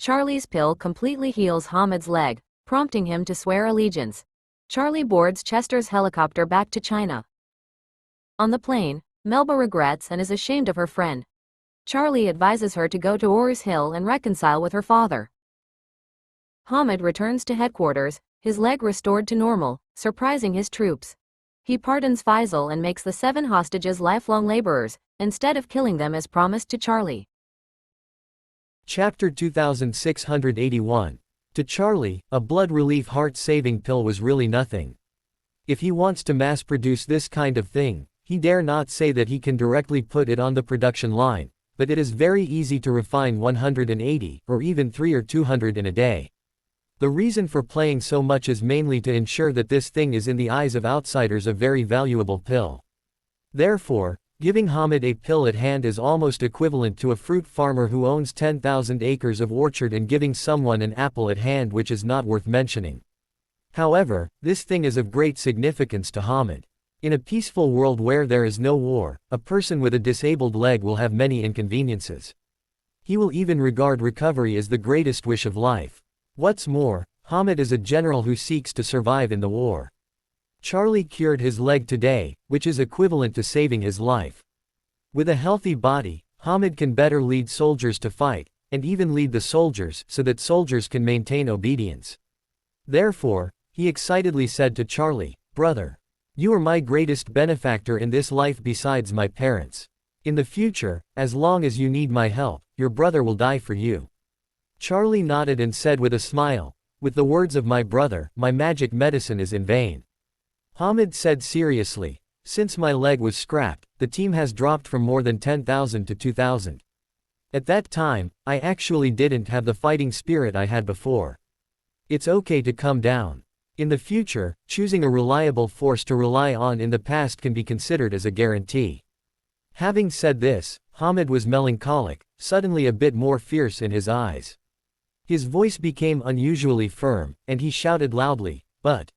Charlie's pill completely heals Hamid's leg, prompting him to swear allegiance. Charlie boards Chester's helicopter back to China. On the plane, Melba regrets and is ashamed of her friend. Charlie advises her to go to Ors Hill and reconcile with her father. Hamid returns to headquarters, his leg restored to normal, surprising his troops. He pardons Faisal and makes the 7 hostages lifelong laborers, instead of killing them as promised to Charlie. Chapter 2681. To Charlie, a blood relief heart-saving pill was really nothing. If he wants to mass-produce this kind of thing, he dare not say that he can directly put it on the production line, but it is very easy to refine 180, or even 3 or 200 in a day. The reason for playing so much is mainly to ensure that this thing is in the eyes of outsiders a very valuable pill. Therefore, giving Hamid a pill at hand is almost equivalent to a fruit farmer who owns 10,000 acres of orchard and giving someone an apple at hand, which is not worth mentioning. However, this thing is of great significance to Hamid. In a peaceful world where there is no war, a person with a disabled leg will have many inconveniences. He will even regard recovery as the greatest wish of life. What's more, Hamid is a general who seeks to survive in the war. Charlie cured his leg today, which is equivalent to saving his life. With a healthy body, Hamid can better lead soldiers to fight, and even lead the soldiers so that soldiers can maintain obedience. Therefore, he excitedly said to Charlie, "Brother, you are my greatest benefactor in this life besides my parents. In the future, as long as you need my help, your brother will die for you." Charlie nodded and said with a smile, "With the words of my brother, my magic medicine is in vain." Hamid said seriously, "Since my leg was scrapped, the team has dropped from more than 10,000 to 2,000. At that time, I actually didn't have the fighting spirit I had before. It's okay to come down. In the future, choosing a reliable force to rely on in the past can be considered as a guarantee." Having said this, Hamid was melancholic, suddenly a bit more fierce in his eyes. His voice became unusually firm, and he shouted loudly, "But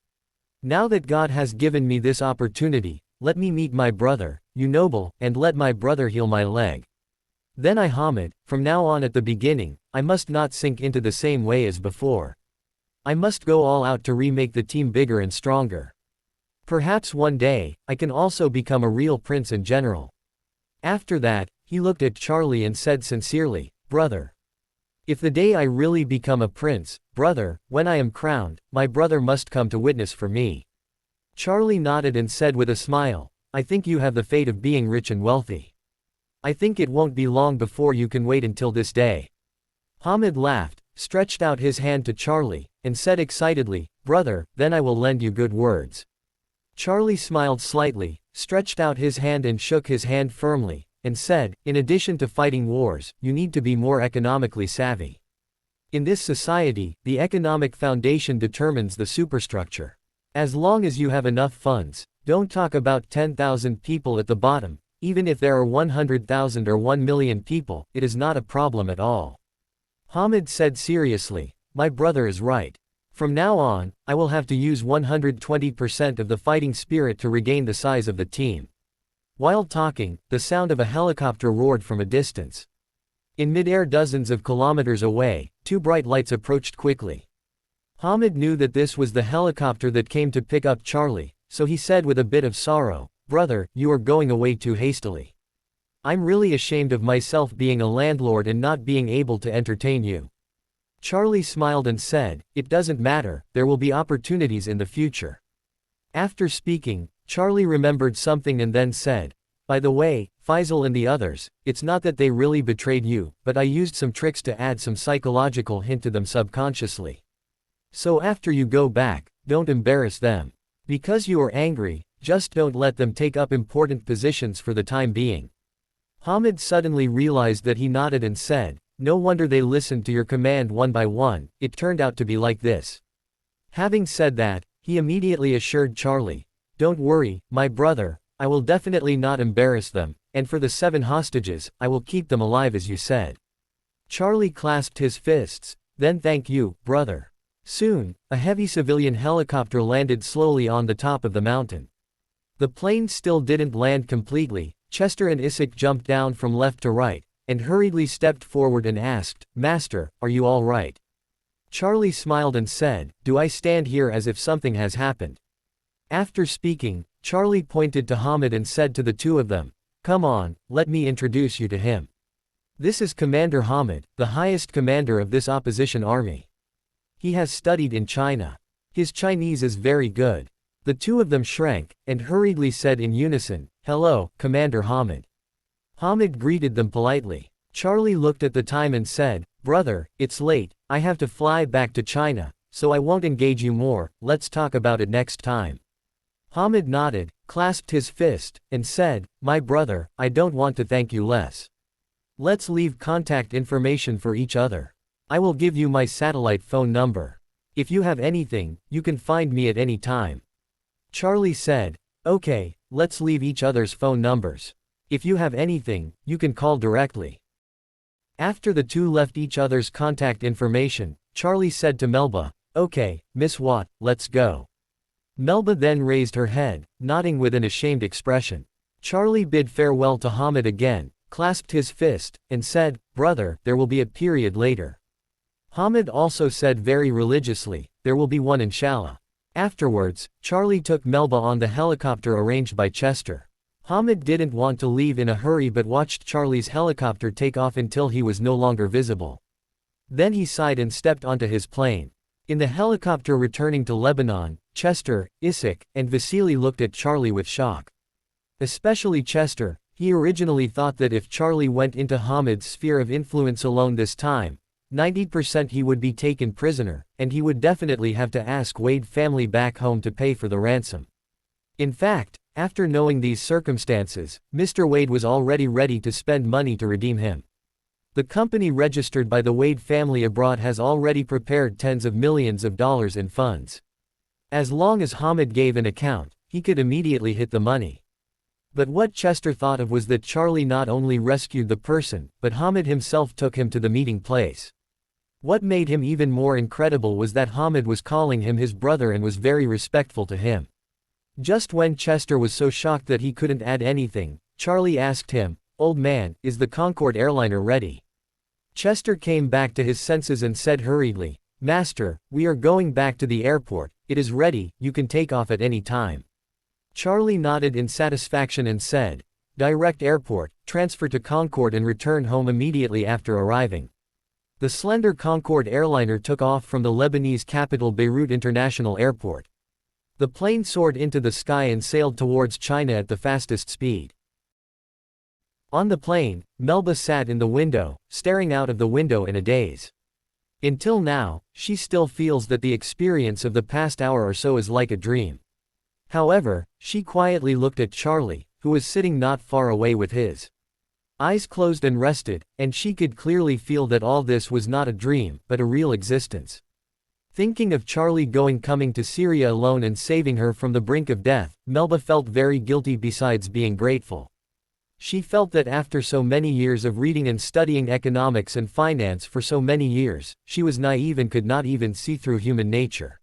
now that God has given me this opportunity, let me meet my brother, you noble, and let my brother heal my leg. Then I, Hamid, from now on at the beginning, I must not sink into the same way as before. I must go all out to remake the team bigger and stronger. Perhaps one day, I can also become a real prince and general." After that, he looked at Charlie and said sincerely, "Brother, if the day I really become a prince, brother, when I am crowned, my brother must come to witness for me." Charlie nodded and said with a smile, "I think you have the fate of being rich and wealthy. I think it won't be long before you can wait until this day." Hamid laughed, stretched out his hand to Charlie, and said excitedly, "Brother, then I will lend you good words." Charlie smiled slightly, stretched out his hand and shook his hand firmly, and said, "In addition to fighting wars, you need to be more economically savvy. In this society, the economic foundation determines the superstructure. As long as you have enough funds, don't talk about 10,000 people at the bottom, even if there are 100,000 or 1 million people, it is not a problem at all." Hamid said seriously, "My brother is right. From now on, I will have to use 120% of the fighting spirit to regain the size of the team." While talking, the sound of a helicopter roared from a distance. In midair dozens of kilometers away, 2 bright lights approached quickly. Hamid knew that this was the helicopter that came to pick up Charlie, so he said with a bit of sorrow, "Brother, you are going away too hastily. I'm really ashamed of myself being a landlord and not being able to entertain you." Charlie smiled and said, "It doesn't matter, there will be opportunities in the future." After speaking, Charlie remembered something and then said, "By the way, Faisal and the others, it's not that they really betrayed you, but I used some tricks to add some psychological hint to them subconsciously. So after you go back, don't embarrass them. Because you are angry, just don't let them take up important positions for the time being." Hamid suddenly realized that he nodded and said, "No wonder they listened to your command one by one, it turned out to be like this." Having said that, he immediately assured Charlie, "Don't worry, my brother, I will definitely not embarrass them, and for the 7 hostages, I will keep them alive as you said." Charlie clasped his fists, "Then thank you, brother." Soon, a heavy civilian helicopter landed slowly on the top of the mountain. The plane still didn't land completely. Chester and Isaac jumped down from left to right, and hurriedly stepped forward and asked, "Master, are you all right?" Charlie smiled and said, "Do I stand here as if something has happened?" After speaking, Charlie pointed to Hamid and said to the two of them, "Come on, let me introduce you to him. This is Commander Hamid, the highest commander of this opposition army. He has studied in China. His Chinese is very good." The two of them shrank, and hurriedly said in unison, "Hello, Commander Hamid." Hamid greeted them politely. Charlie looked at the time and said, "Brother, it's late, I have to fly back to China, so I won't engage you more, let's talk about it next time." Hamid nodded, clasped his fist, and said, "My brother, I don't want to thank you less. Let's leave contact information for each other. I will give you my satellite phone number. If you have anything, you can find me at any time." Charlie said, "Okay, let's leave each other's phone numbers. If you have anything, you can call directly." After the two left each other's contact information, Charlie said to Melba, "Okay, Miss Watt, let's go." Melba then raised her head, nodding with an ashamed expression. Charlie bid farewell to Hamid again, clasped his fist, and said, "Brother, there will be a period later." Hamid also said very religiously, "There will be one inshallah." Afterwards, Charlie took Melba on the helicopter arranged by Chester. Hamid didn't want to leave in a hurry but watched Charlie's helicopter take off until he was no longer visible. Then he sighed and stepped onto his plane. In the helicopter returning to Lebanon, Chester, Isaac, and Vasily looked at Charlie with shock. Especially Chester. He originally thought that if Charlie went into Hamid's sphere of influence alone this time, 90% he would be taken prisoner, and he would definitely have to ask Wade family back home to pay for the ransom. In fact, after knowing these circumstances, Mr. Wade was already ready to spend money to redeem him. The company registered by the Wade family abroad has already prepared tens of millions of dollars in funds. As long as Hamid gave an account, he could immediately hit the money. But what Chester thought of was that Charlie not only rescued the person, but Hamid himself took him to the meeting place. What made him even more incredible was that Hamid was calling him his brother and was very respectful to him. Just when Chester was so shocked that he couldn't add anything, Charlie asked him, "Old man, is the Concorde airliner ready?" Chester came back to his senses and said hurriedly, "Master, we are going back to the airport, it is ready, you can take off at any time." Charlie nodded in satisfaction and said, "Direct airport, transfer to Concorde and return home immediately after arriving." The slender Concorde airliner took off from the Lebanese capital Beirut International Airport. The plane soared into the sky and sailed towards China at the fastest speed. On the plane, Melba sat in the window, staring out of the window in a daze. Until now, she still feels that the experience of the past hour or so is like a dream. However, she quietly looked at Charlie, who was sitting not far away with his eyes closed and rested, and she could clearly feel that all this was not a dream, but a real existence. Thinking of Charlie coming to Syria alone and saving her from the brink of death, Melba felt very guilty besides being grateful. She felt that after so many years of reading and studying economics and finance for so many years, she was naive and could not even see through human nature.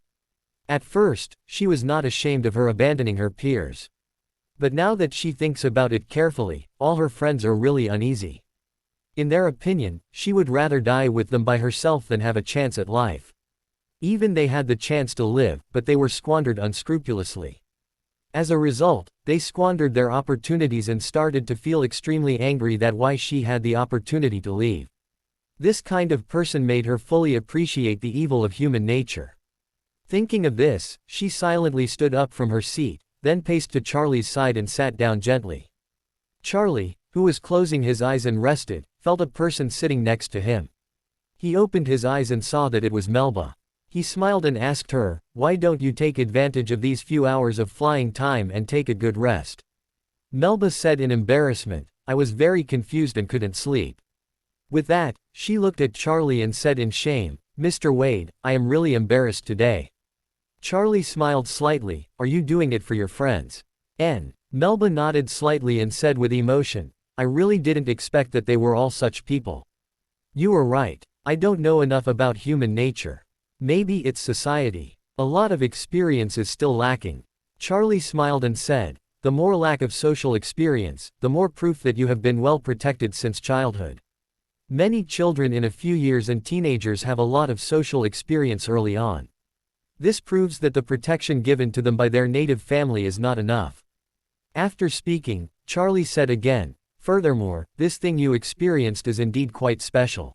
At first, she was not ashamed of her abandoning her peers. But now that she thinks about it carefully, all her friends are really uneasy. In their opinion, she would rather die with them by herself than have a chance at life. Even they had the chance to live, but they were squandered unscrupulously. As a result, they squandered their opportunities and started to feel extremely angry that why she had the opportunity to leave. This kind of person made her fully appreciate the evil of human nature. Thinking of this, she silently stood up from her seat, then paced to Charlie's side and sat down gently. Charlie, who was closing his eyes and rested, felt a person sitting next to him. He opened his eyes and saw that it was Melba. He smiled and asked her, "Why don't you take advantage of these few hours of flying time and take a good rest?" Melba said in embarrassment, "I was very confused and couldn't sleep." With that, she looked at Charlie and said in shame, "Mr. Wade, I am really embarrassed today." Charlie smiled slightly, "Are you doing it for your friends?" Melba nodded slightly and said with emotion, "I really didn't expect that they were all such people." "You were right. I don't know enough about human nature. Maybe it's society. A lot of experience is still lacking." Charlie smiled and said, "The more lack of social experience, the more proof that you have been well protected since childhood. Many children in a few years and teenagers have a lot of social experience early on. This proves that the protection given to them by their native family is not enough. After speaking, Charlie said again, "Furthermore, this thing you experienced is indeed quite special.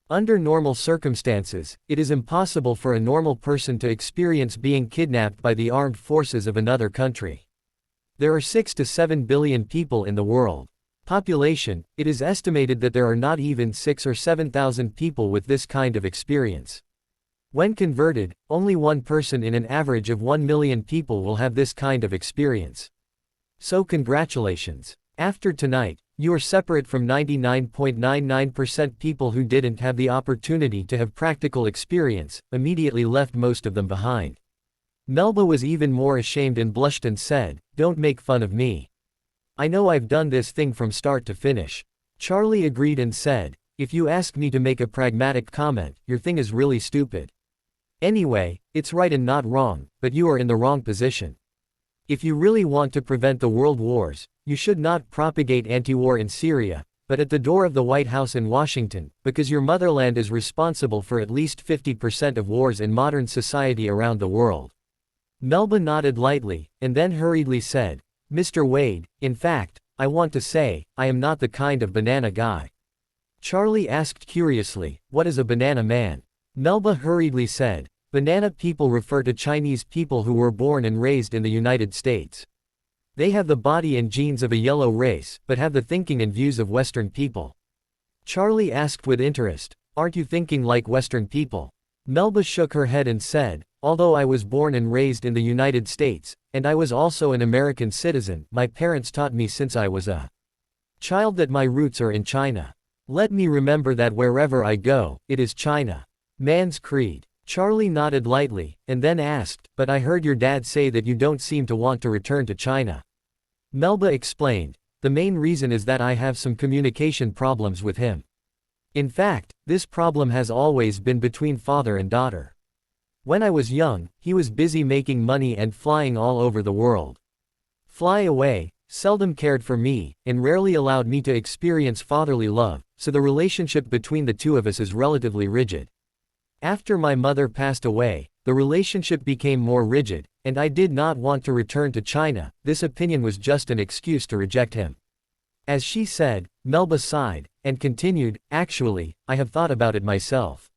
Under normal circumstances, it is impossible for a normal person to experience being kidnapped by the armed forces of another country. There are 6 to 7 billion people in the world. Population, it is estimated that there are not even 6 or 7,000 people with this kind of experience. When converted, only one person in an average of 1 million people will have this kind of experience. So congratulations. After tonight, you are separate from 99.99% people who didn't have the opportunity to have practical experience, immediately left most of them behind." Melba was even more ashamed and blushed and said, "Don't make fun of me. I know I've done this thing from start to finish." Charlie agreed and said, "If you ask me to make a pragmatic comment, your thing is really stupid. Anyway, it's right and not wrong, but you are in the wrong position. If you really want to prevent the world wars, you should not propagate anti-war in Syria, but at the door of the White House in Washington, because your motherland is responsible for at least 50% of wars in modern society around the world." Melba nodded lightly, and then hurriedly said, "Mr. Wade, in fact, I want to say, I am not the kind of banana guy." Charlie asked curiously, "What is a banana man?" Melba hurriedly said, "Banana people refer to Chinese people who were born and raised in the United States. They have the body and genes of a yellow race, but have the thinking and views of Western people." Charlie asked with interest, "Aren't you thinking like Western people?" Melba shook her head and said, "Although I was born and raised in the United States, and I was also an American citizen, my parents taught me since I was a child that my roots are in China. Let me remember that wherever I go, it is China. Man's creed." Charlie nodded lightly, and then asked, "But I heard your dad say that you don't seem to want to return to China." Melba explained, "The main reason is that I have some communication problems with him. In fact, this problem has always been between father and daughter. When I was young, he was busy making money and flying all over the world. Fly away, seldom cared for me, and rarely allowed me to experience fatherly love, so the relationship between the two of us is relatively rigid. After my mother passed away, the relationship became more rigid, and I did not want to return to China. This opinion was just an excuse to reject him." As she said, Melba sighed, and continued, "Actually, I have thought about it myself.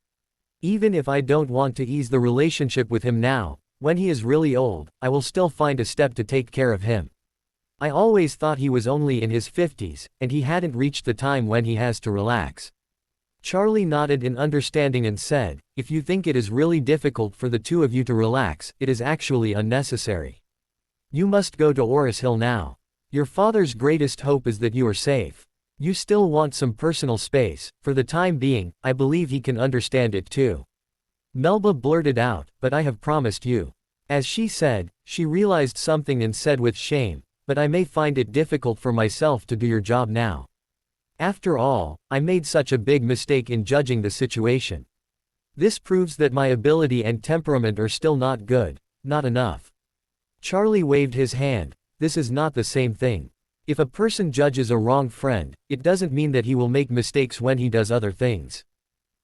Even if I don't want to ease the relationship with him now, when he is really old, I will still find a step to take care of him. I always thought he was only in his 50s, and he hadn't reached the time when he has to relax." Charlie nodded in understanding and said, "If you think it is really difficult for the two of you to relax, it is actually unnecessary. You must go to Oris Hill now. Your father's greatest hope is that you are safe. You still want some personal space. For the time being, I believe he can understand it too." Melba blurted out, "But I have promised you." As she said, she realized something and said with shame, "But I may find it difficult for myself to do your job now. After all, I made such a big mistake in judging the situation. This proves that my ability and temperament are still not good, not enough." Charlie waved his hand. "This is not the same thing. If a person judges a wrong friend, it doesn't mean that he will make mistakes when he does other things.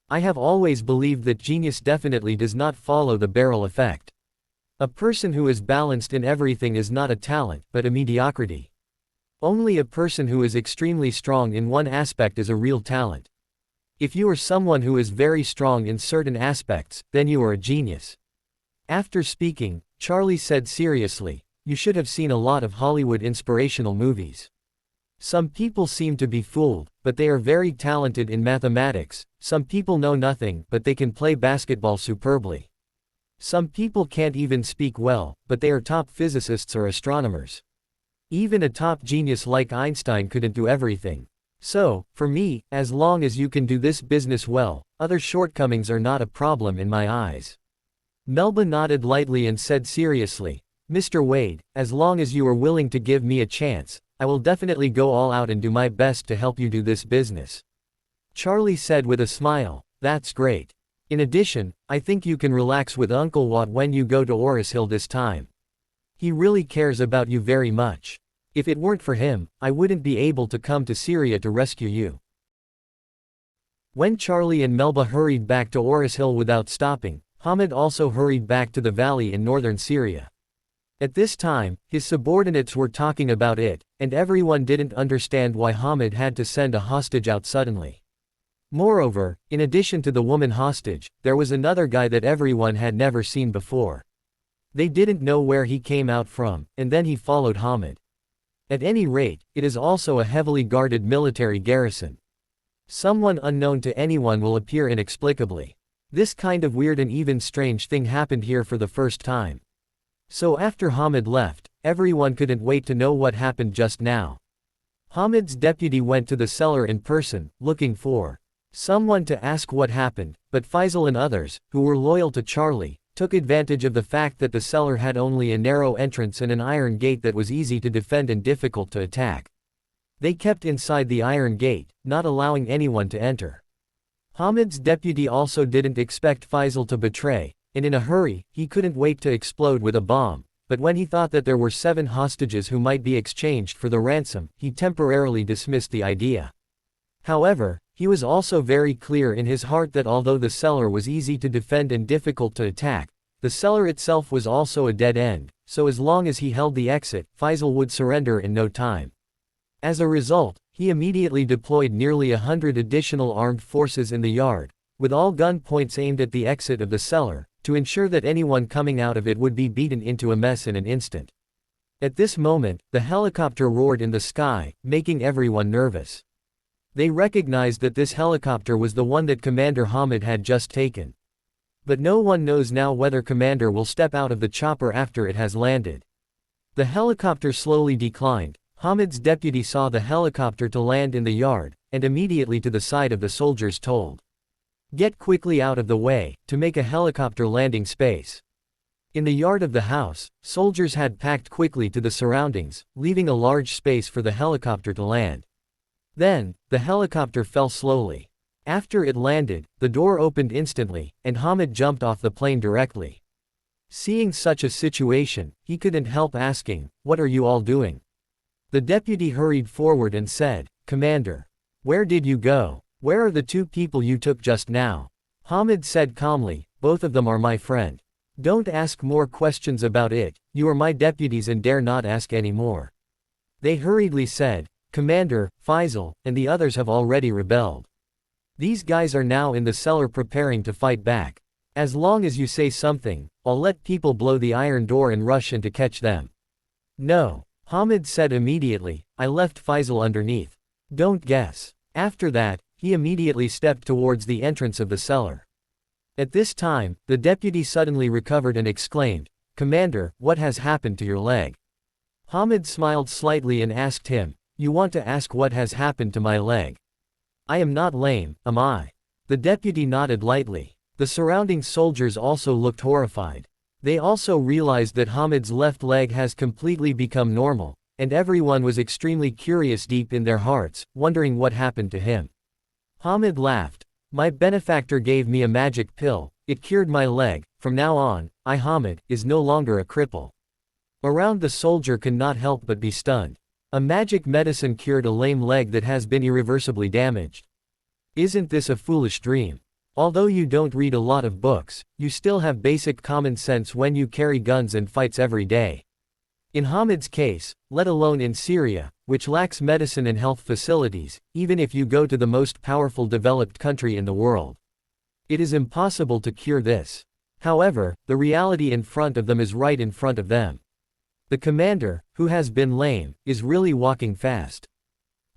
I have always believed that genius definitely does not follow the barrel effect. A person who is balanced in everything is not a talent, but a mediocrity. Only a person who is extremely strong in one aspect is a real talent. If you are someone who is very strong in certain aspects, then you are a genius." After speaking, Charlie said seriously, "You should have seen a lot of Hollywood inspirational movies. Some people seem to be fooled, but they are very talented in mathematics. Some people know nothing, but they can play basketball superbly. Some people can't even speak well, but they are top physicists or astronomers. Even a top genius like Einstein couldn't do everything. So, for me, as long as you can do this business well, other shortcomings are not a problem in my eyes." Melba nodded lightly and said seriously, "Mr. Wade, as long as you are willing to give me a chance, I will definitely go all out and do my best to help you do this business." Charlie said with a smile, "That's great. In addition, I think you can relax with Uncle Watt when you go to Oris Hill this time. He really cares about you very much. If it weren't for him, I wouldn't be able to come to Syria to rescue you." When Charlie and Melba hurried back to Oris Hill without stopping, Hamid also hurried back to the valley in northern Syria. At this time, his subordinates were talking about it, and everyone didn't understand why Hamid had to send a hostage out suddenly. Moreover, in addition to the woman hostage, there was another guy that everyone had never seen before. They didn't know where he came out from, and then he followed Hamid. At any rate, it is also a heavily guarded military garrison. Someone unknown to anyone will appear inexplicably. This kind of weird and even strange thing happened here for the first time. So after Hamid left, everyone couldn't wait to know what happened just now. Hamid's deputy went to the cellar in person, looking for someone to ask what happened, but Faisal and others, who were loyal to Charlie, took advantage of the fact that the cellar had only a narrow entrance and an iron gate that was easy to defend and difficult to attack. They kept inside the iron gate, not allowing anyone to enter. Hamid's deputy also didn't expect Faisal to betray, and in a hurry, he couldn't wait to explode with a bomb, but when he thought that there were 7 hostages who might be exchanged for the ransom, he temporarily dismissed the idea. However, he was also very clear in his heart that although the cellar was easy to defend and difficult to attack, the cellar itself was also a dead end, so as long as he held the exit, Faisal would surrender in no time. As a result, he immediately deployed nearly 100 additional armed forces in the yard, with all gun points aimed at the exit of the cellar, to ensure that anyone coming out of it would be beaten into a mess in an instant. At this moment, the helicopter roared in the sky, making everyone nervous. They recognized that this helicopter was the one that Commander Hamid had just taken. But no one knows now whether Commander will step out of the chopper after it has landed. The helicopter slowly declined. Hamid's deputy saw the helicopter to land in the yard, and immediately to the side of the soldiers told, "Get quickly out of the way, to make a helicopter landing space." In the yard of the house, soldiers had packed quickly to the surroundings, leaving a large space for the helicopter to land. Then, the helicopter fell slowly. After it landed, the door opened instantly, and Hamid jumped off the plane directly. Seeing such a situation, he couldn't help asking, "What are you all doing?" The deputy hurried forward and said, "Commander, where did you go? Where are the 2 people you took just now?" Hamid said calmly, "Both of them are my friend. Don't ask more questions about it, you are my deputies and dare not ask any more." They hurriedly said, "Commander, Faisal, and the others have already rebelled. These guys are now in the cellar preparing to fight back. As long as you say something, I'll let people blow the iron door and rush in to catch them." "No," Hamid said immediately, "I left Faisal underneath. Don't guess." After that, he immediately stepped towards the entrance of the cellar. At this time, the deputy suddenly recovered and exclaimed, "Commander, what has happened to your leg?" Hamid smiled slightly and asked him, "You want to ask what has happened to my leg? I am not lame, am I?" The deputy nodded lightly. The surrounding soldiers also looked horrified. They also realized that Hamid's left leg has completely become normal, and everyone was extremely curious deep in their hearts, wondering what happened to him. Hamid laughed. "My benefactor gave me a magic pill, it cured my leg, from now on, I Hamid, is no longer a cripple." Around the soldier could not help but be stunned. A magic medicine cured a lame leg that has been irreversibly damaged. Isn't this a foolish dream? Although you don't read a lot of books, you still have basic common sense when you carry guns and fights every day. In Hamid's case, let alone in Syria, which lacks medicine and health facilities, even if you go to the most powerful developed country in the world, it is impossible to cure this. However, the reality in front of them is right in front of them. The commander, who has been lame, is really walking fast.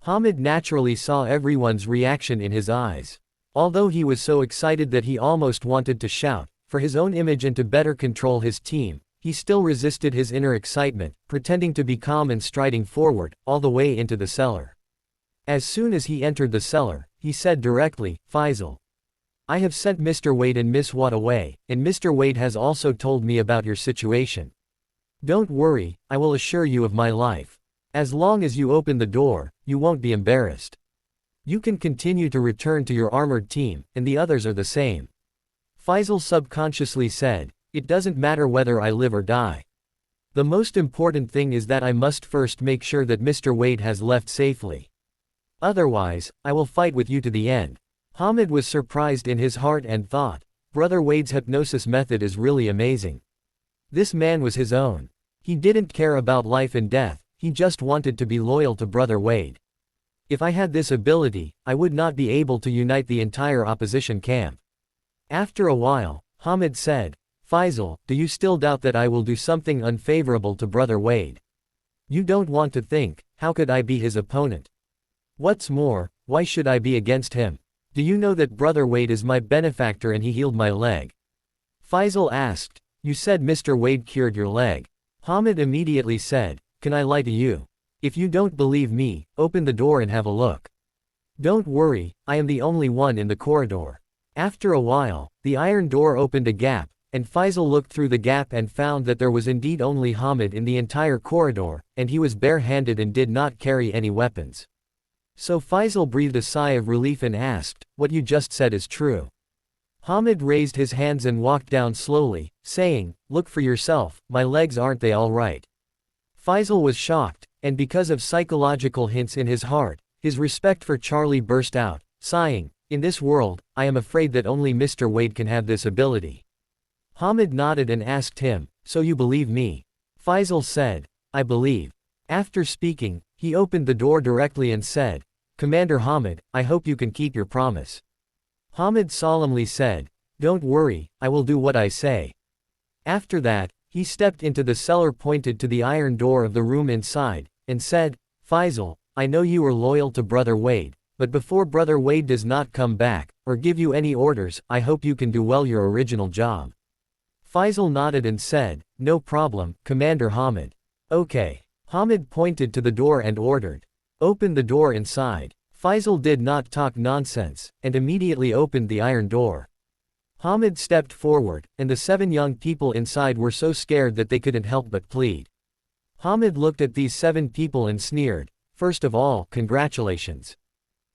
Hamid naturally saw everyone's reaction in his eyes. Although he was so excited that he almost wanted to shout, for his own image and to better control his team, he still resisted his inner excitement, pretending to be calm and striding forward, all the way into the cellar. As soon as he entered the cellar, he said directly, "Faisal, I have sent Mr. Wade and Miss Watt away, and Mr. Wade has also told me about your situation. Don't worry, I will assure you of my life. As long as you open the door, you won't be embarrassed. You can continue to return to your armored team, and the others are the same." Faisal subconsciously said, "It doesn't matter whether I live or die. The most important thing is that I must first make sure that Mr. Wade has left safely. Otherwise, I will fight with you to the end." Hamid was surprised in his heart and thought, Brother Wade's hypnosis method is really amazing. This man was his own. He didn't care about life and death, he just wanted to be loyal to Brother Wade. If I had this ability, I would not be able to unite the entire opposition camp. After a while, Hamid said, Faisal, do you still doubt that I will do something unfavorable to Brother Wade? You don't want to think, how could I be his opponent? What's more, why should I be against him? Do you know that Brother Wade is my benefactor and he healed my leg? Faisal asked, You said Mr. Wade cured your leg. Hamid immediately said, Can I lie to you? If you don't believe me, open the door and have a look. Don't worry, I am the only one in the corridor. After a while, the iron door opened a gap, and Faisal looked through the gap and found that there was indeed only Hamid in the entire corridor, and he was bare-handed and did not carry any weapons. So Faisal breathed a sigh of relief and asked, What you just said is true. Hamid raised his hands and walked down slowly, saying, Look for yourself, my legs aren't they all right? Faisal was shocked, and because of psychological hints in his heart, his respect for Charlie burst out, sighing, In this world, I am afraid that only Mr. Wade can have this ability. Hamid nodded and asked him, So you believe me? Faisal said, I believe. After speaking, he opened the door directly and said, Commander Hamid, I hope you can keep your promise. Hamid solemnly said, Don't worry, I will do what I say. After that, he stepped into the cellar pointed to the iron door of the room inside, and said, Faisal, I know you are loyal to Brother Wade, but before Brother Wade does not come back, or give you any orders, I hope you can do well your original job. Faisal nodded and said, No problem, Commander Hamid. Okay. Hamid pointed to the door and ordered, Open the door inside. Faisal did not talk nonsense, and immediately opened the iron door. Hamid stepped forward, and the 7 young people inside were so scared that they couldn't help but plead. Hamid looked at these 7 people and sneered, First of all, congratulations.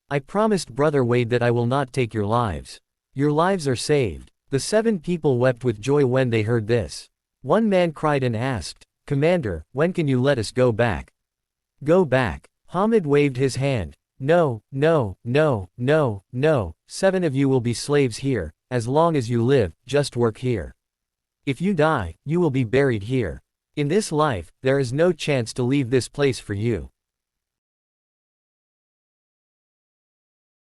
I promised Brother Wade that I will not take your lives. Your lives are saved. The 7 people wept with joy when they heard this. One man cried and asked, Commander, when can you let us go back? Go back. Hamid waved his hand. No, no, no, no, no, 7 of you will be slaves here, as long as you live, just work here. If you die, you will be buried here. In this life, there is no chance to leave this place for you.